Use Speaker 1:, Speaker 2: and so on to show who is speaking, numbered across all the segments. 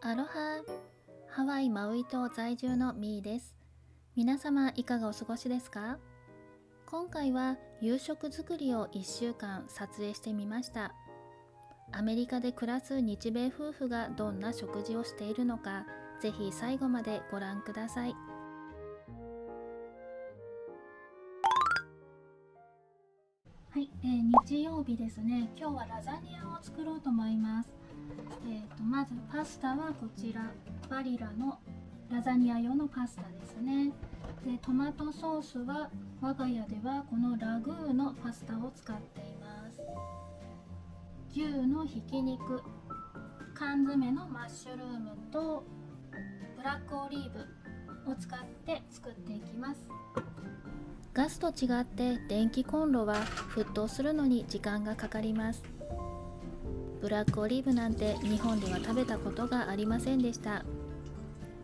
Speaker 1: アロハ、ハワイ・マウイ島在住のミーです。皆様いかがお過ごしですか？今回は夕食作りを1週間撮影してみました。アメリカで暮らす日米夫婦がどんな食事をしているのか、ぜひ最後までご覧ください。はい、日曜日ですね。今日はラザニアを作ろうと思います。まずパスタはこちらバリラのラザニア用のパスタですね。でトマトソースは我が家ではこのラグーのパスタを使っています。牛のひき肉、缶詰のマッシュルームとブラックオリーブを使って作っていきます。ガスと違って電気コンロは沸騰するのに時間がかかります。ブラックオリーブなんて日本では食べたことがありませんでした。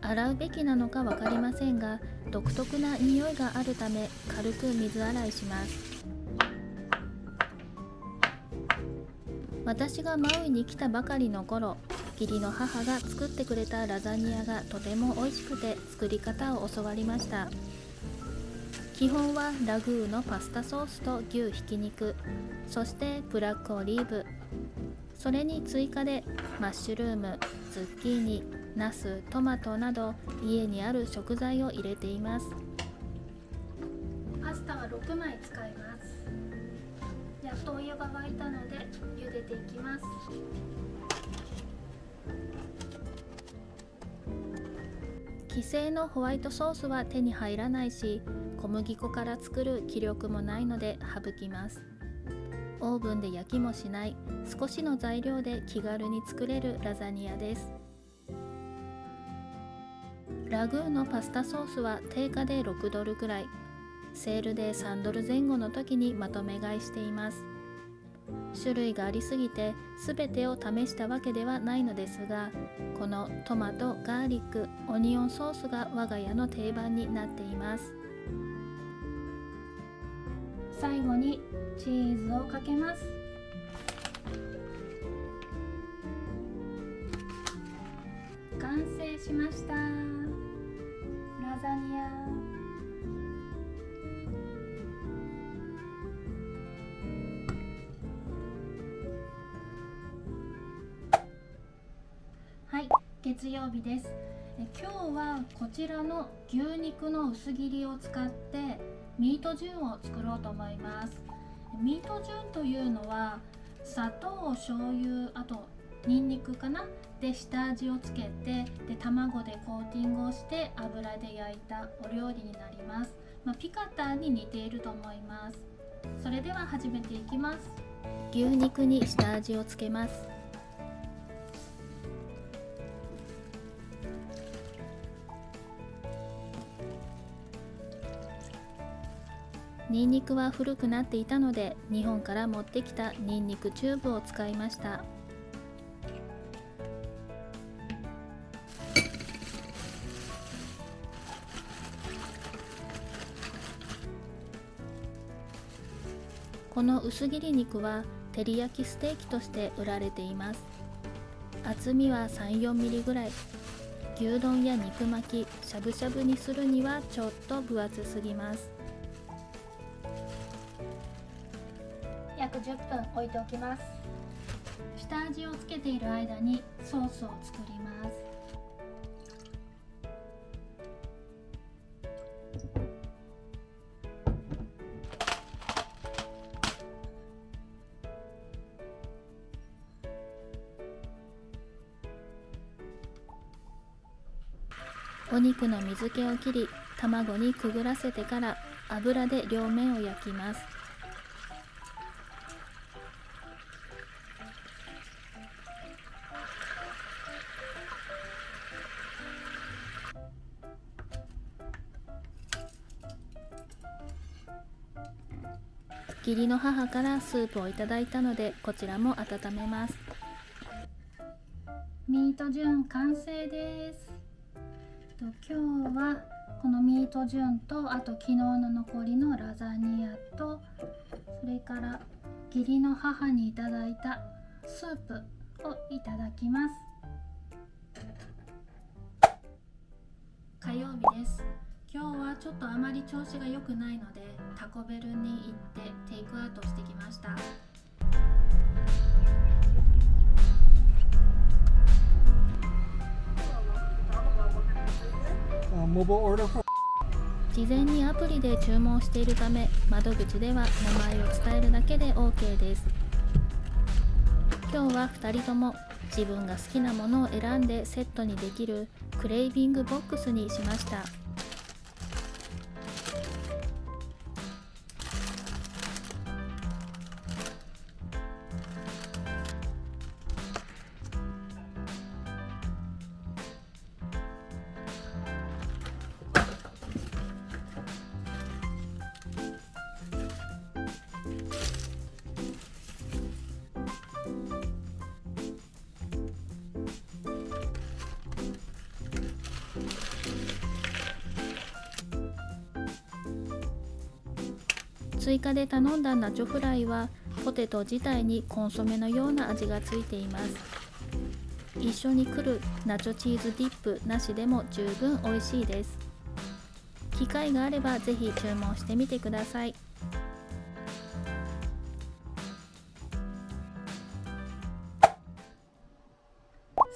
Speaker 1: 洗うべきなのか分かりませんが、独特な匂いがあるため軽く水洗いします。私がマウイに来たばかりの頃、義理の母が作ってくれたラザニアがとても美味しくて作り方を教わりました。基本はラグーのパスタソースと牛ひき肉、そしてブラックオリーブ、それに追加でマッシュルーム、ズッキーニ、ナス、トマトなど家にある食材を入れています。パスタは6枚使います。やっとお湯が沸いたので茹でていきます。既製のホワイトソースは手に入らないし、小麦粉から作る気力もないので省きます。オーブンで焼きもしない、少しの材料で気軽に作れるラザニアです。ラグーのパスタソースは定価で6ドルくらい、セールで3ドル前後の時にまとめ買いしています。種類がありすぎて全てを試したわけではないのですが、このトマト、ガーリック、オニオンソースが我が家の定番になっています。最後にチーズをかけます。完成しました。ラザニア。はい、月曜日です。今日はこちらの牛肉の薄切りを使ってミートジュンを作ろうと思います。ミートジュンというのは砂糖、醤油、あとニンニクかなで下味をつけて、で卵でコーティングをして油で焼いたお料理になります。ピカタに似ていると思います。それでは始めていきます。牛肉に下味をつけます。ニンニクは古くなっていたので、日本から持ってきたニンニクチューブを使いました。この薄切り肉は照り焼きステーキとして売られています。厚みは 3、4 ミリぐらい。牛丼や肉巻き、しゃぶしゃぶにするにはちょっと分厚すぎます。約10分置いておきます。下味をつけている間にソースを作ります。お肉の水気を切り、卵にくぐらせてから油で両面を焼きます。義理の母からスープをいただいたので、こちらも温めます。ミートジュン完成です。今日はこのミートジュンと、あと昨日の残りのラザニアと、それから義理の母にいただいたスープをいただきます。ちょっとあまり調子が良くないのでタコベルに行ってテイクアウトしてきました。事前にアプリで注文しているため、窓口では名前を伝えるだけで OK です。今日は2人とも自分が好きなものを選んでセットにできるクレイビングボックスにしました。追加で頼んだナチョフライはポテト自体にコンソメのような味がついています。一緒に来るナチョチーズディップなしでも十分美味しいです。機会があればぜひ注文してみてください。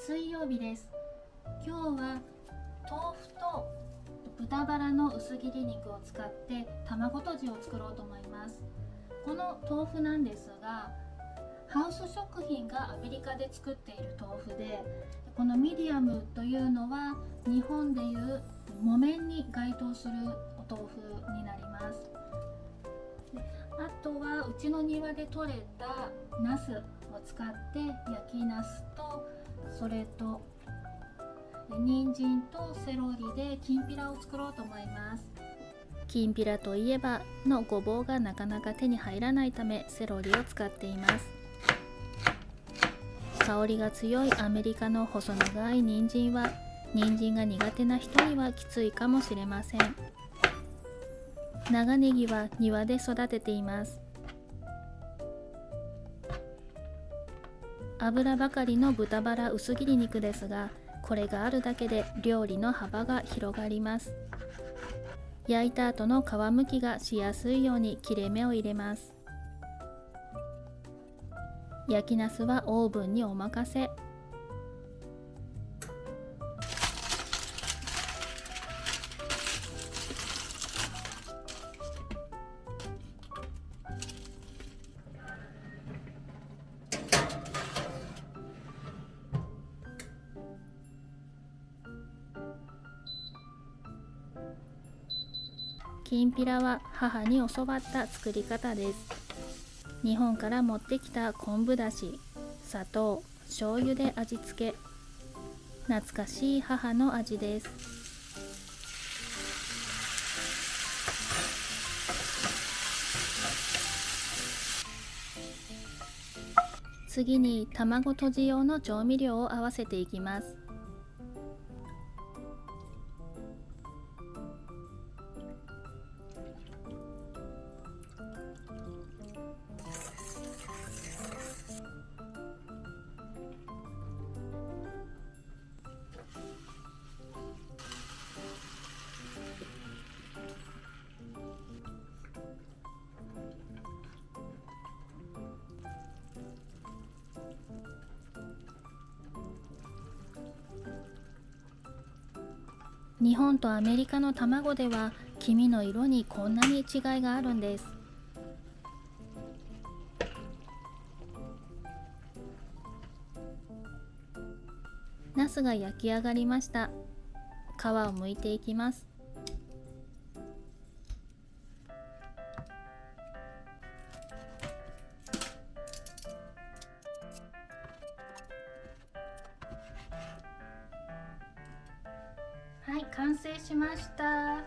Speaker 1: 水曜日です。今日は豆腐と豚バラの薄切り肉を使って卵とじを作ろうと思います。この豆腐なんですが、ハウス食品がアメリカで作っている豆腐で、このミディアムというのは日本でいう木綿に該当するお豆腐になります。あとはうちの庭で採れたナスを使って焼きナスと、それと人参とセロリできんぴらを作ろうと思います。きんぴらといえばのごぼうがなかなか手に入らないためセロリを使っています。香りが強いアメリカの細長い人参は人参が苦手な人にはきついかもしれません。長ネギは庭で育てています。油ばかりの豚バラ薄切り肉ですが、これがあるだけで料理の幅が広がります。焼いた後の皮むきがしやすいように切れ目を入れます。焼きナスはオーブンにお任せ。きんぴらは母に教わった作り方です。日本から持ってきた昆布だし、砂糖、醤油で味付け。懐かしい母の味です。次に卵とじ用の調味料を合わせていきます。日本とアメリカの卵では黄身の色にこんなに違いがあるんです。ナスが焼き上がりました。皮を剥いていきます。はい、完成しました。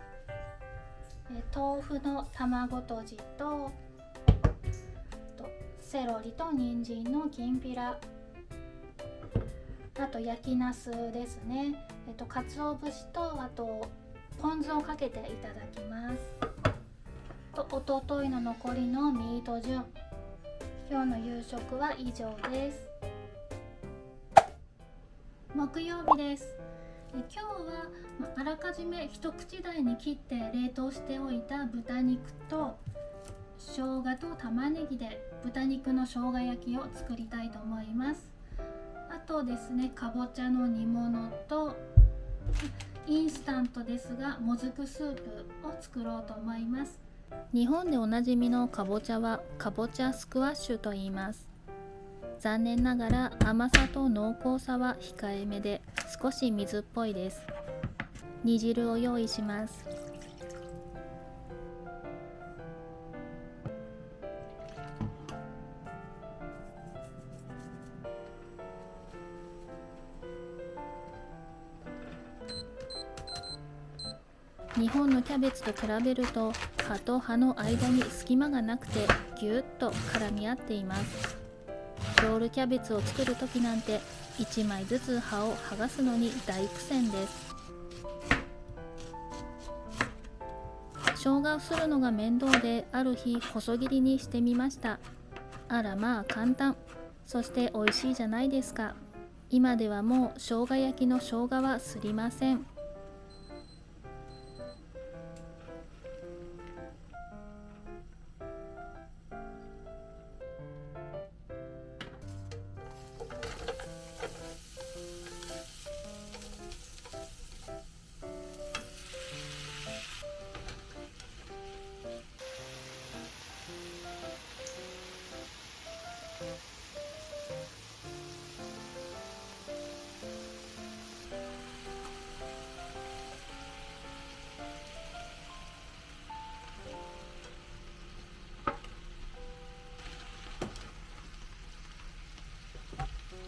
Speaker 1: 豆腐の卵とじとセロリと人参のきんぴら、あと焼きナスですね。鰹節とあとポン酢をかけていただきます。おとといの残りのミートジュン。今日の夕食は以上です。木曜日です。今日は、あらかじめ一口大に切って冷凍しておいた豚肉と生姜と玉ねぎで豚肉の生姜焼きを作りたいと思います。あとですね、かぼちゃの煮物とインスタントですがもずくスープを作ろうと思います。日本でおなじみのかぼちゃはかぼちゃスクワッシュと言います。残念ながら甘さと濃厚さは控えめで少し水っぽいです。煮汁を用意します。日本のキャベツと比べると葉と葉の間に隙間がなくてぎゅっと絡み合っています。ロールキャベツを作る時なんて1枚ずつ葉を剥がすのに大苦戦です。生姜をするのが面倒である日細切りにしてみました。あらまあ簡単、そして美味しいじゃないですか。今ではもう生姜焼きの生姜はすりません。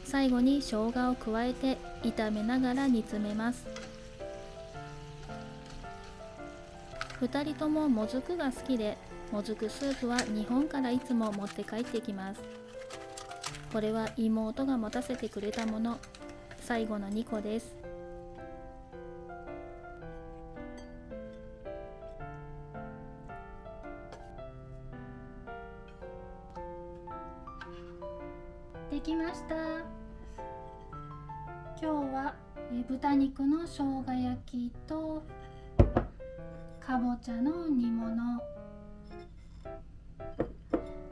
Speaker 1: 最後に生姜を加えて炒めながら煮詰めます。2人とももずくが好きで、もずくスープは日本からいつも持って帰ってきます。これは妹が持たせてくれたもの。最後の2個です。できました。今日は豚肉の生姜焼きとかぼちゃの煮物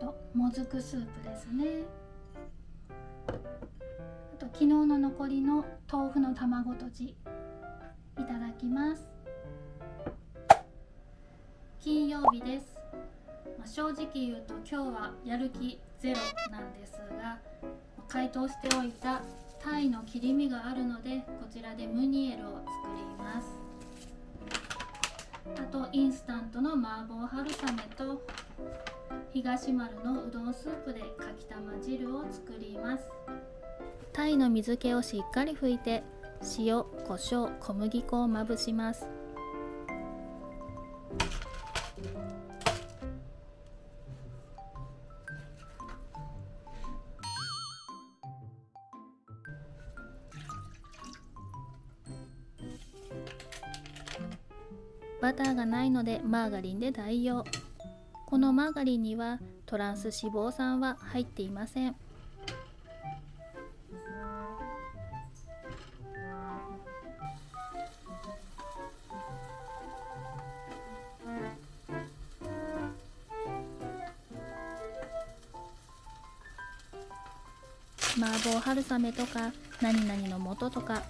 Speaker 1: ともずくスープですね。あと昨日の残りの豆腐の卵とじいただきます。金曜日です。正直言うと今日はやる気ゼロなんですが、解凍しておいたタイの切り身があるのでこちらでムニエルを作ります。あとインスタントの麻婆春雨と東丸のうどんスープでかきたま汁を作ります。タイの水気をしっかり拭いて塩、胡椒、小麦粉をまぶします。バターがないのでマーガリンで代用。このマーガリンにはトランス脂肪酸は入っていません。麻婆春雨とか何々の素とか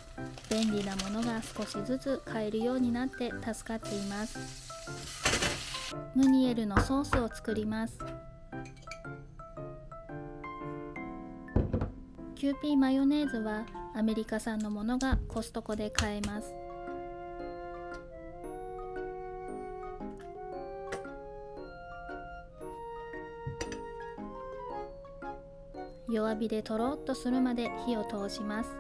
Speaker 1: 便利なものが少しずつ買えるようになって助かっています。ムニエルのソースを作ります。キューピーマヨネーズはアメリカ産のものがコストコで買えます。弱火でとろっとするまで火を通します。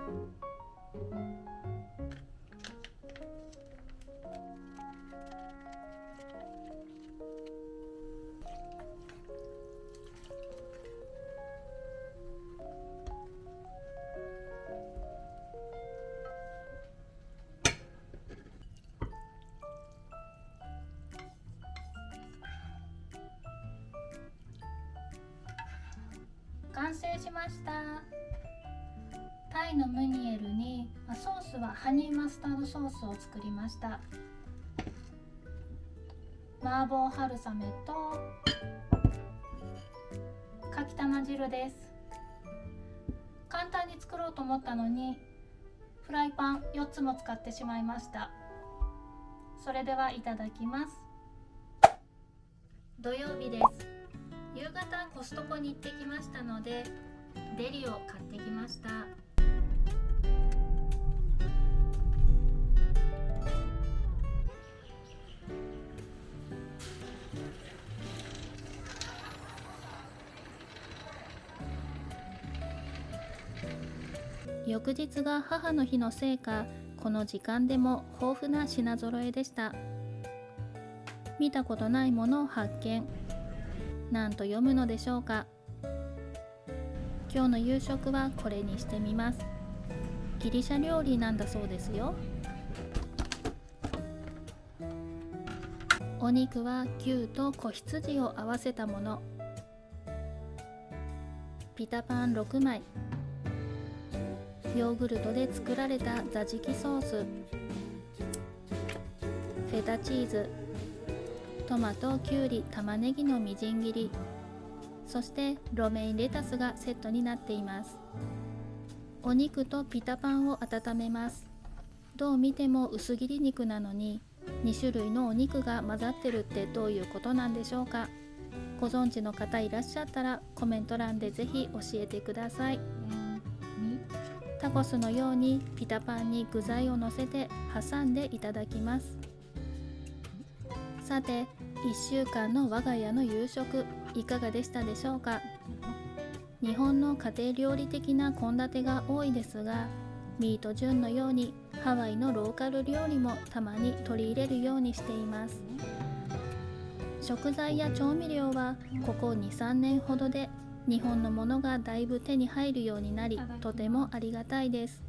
Speaker 1: 完成しました。タイのムニエルにソースははハニーマスタードソースを作りました。麻婆春雨とかきたま汁です。簡単に作ろうと思ったのにフライパン4つも使ってしまいました。それではいただきます。土曜日です。夕方コストコに行ってきましたのでデリを買ってきました。翌日が母の日のせいか、この時間でも豊富な品揃えでした。見たことないものを発見。なんと読むのでしょうか。今日の夕食はこれにしてみます。ギリシャ料理なんだそうですよ。お肉は牛と子羊を合わせたもの。ピタパン6枚。ヨーグルトで作られたザジキソース、フェタチーズ、トマト、キュウリ、玉ねぎのみじん切り、そしてロメインレタスがセットになっています。お肉とピタパンを温めます。どう見ても薄切り肉なのに2種類のお肉が混ざってるってどういうことなんでしょうか。ご存知の方いらっしゃったらコメント欄でぜひ教えてください。タコスのようにピタパンに具材をのせて挟んでいただきます。さて、1週間の我が家の夕食いかがでしたでしょうか。日本の家庭料理的な献立が多いですが、ミート順のようにハワイのローカル料理もたまに取り入れるようにしています。食材や調味料はここ 2,3 年ほどで日本のものがだいぶ手に入るようになり、とてもありがたいです。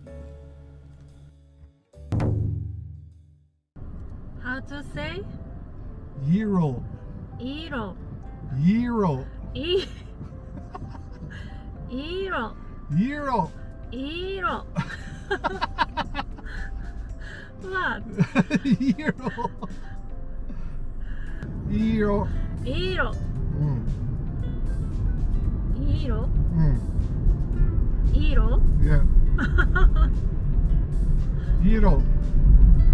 Speaker 2: How to say?
Speaker 3: Euro.
Speaker 2: Iro.
Speaker 3: Euro.
Speaker 2: Iro.
Speaker 3: Euro.
Speaker 2: Iro. What?
Speaker 3: Euro. Euro.
Speaker 2: Iro.
Speaker 3: Mm.
Speaker 2: Iro.
Speaker 3: Mm.
Speaker 2: Iro.
Speaker 3: Yeah. Euro.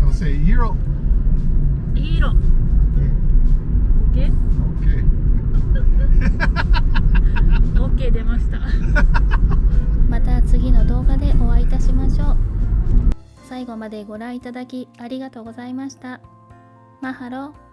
Speaker 3: I'll say Euro.
Speaker 2: Iro.
Speaker 3: Mm.
Speaker 2: Okay?
Speaker 3: Okay.
Speaker 2: OK 出ました。
Speaker 1: また次の動画でお会いいたしましょう。最後までご覧いただきありがとうございました。マハロー。